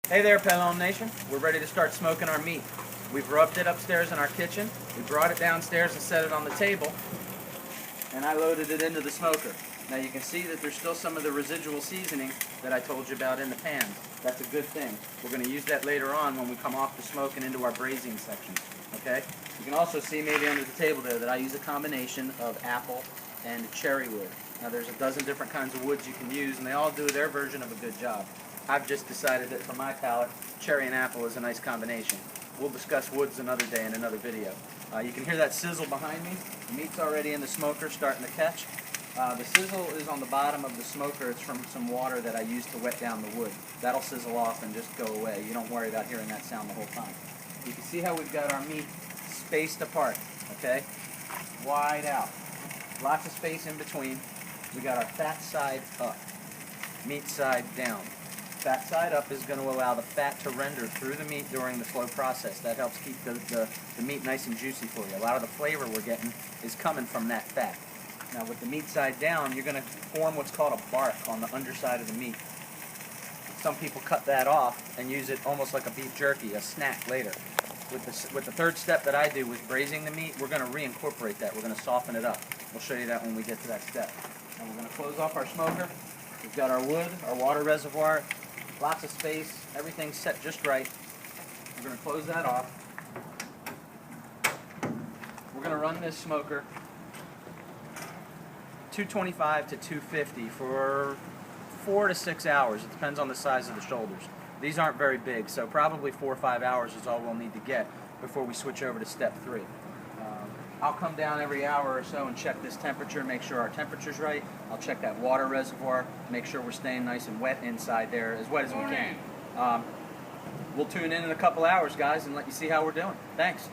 Hey there, Pelon Nation. We're ready to start smoking our meat. We've rubbed it upstairs in our kitchen. We brought it downstairs and set it on the table. And I loaded it into the smoker. Now you can see that there's still some of the residual seasoning that I told you about in the pan. That's a good thing. We're going to use that later on when we come off the smoke and into our braising section. Okay? You can also see maybe under the table there that I use a combination of apple and cherry wood. Now there's a dozen different kinds of woods you can use, and they all do their version of a good job. I've just decided that for my palate, cherry and apple is a nice combination. We'll discuss woods another day in another video. You can hear that sizzle behind me. The meat's already in the smoker starting to catch. The sizzle is on the bottom of the smoker. It's from some water that I use to wet down the wood. That'll sizzle off and just go away. You don't worry about hearing that sound the whole time. You can see how we've got our meat spaced apart, okay? Wide out. Lots of space in between. We got our fat side up, meat side down. Fat side up is going to allow the fat to render through the meat during the slow process. That helps keep the meat nice and juicy for you. A lot of the flavor we're getting is coming from that fat. Now with the meat side down, you're going to form what's called a bark on the underside of the meat. Some people cut that off and use it almost like a beef jerky, a snack later. With the third step that I do with braising the meat, we're going to reincorporate that. We're going to soften it up. We'll show you that when we get to that step. Now we're going to close off our smoker. We've got our wood, our water reservoir, lots of space, everything's set just right. We're going to close that off. We're going to run this smoker 225 to 250 for 4 to 6 hours. It depends on the size of the shoulders. These aren't very big, so probably 4 or 5 hours is all we'll need to get before we switch over to step 3. I'll come down every hour or so and check this temperature, make sure our temperature's right. I'll check that water reservoir, make sure we're staying nice and wet inside there, as wet as we can. We'll tune in a couple hours, guys, and let you see how we're doing. Thanks.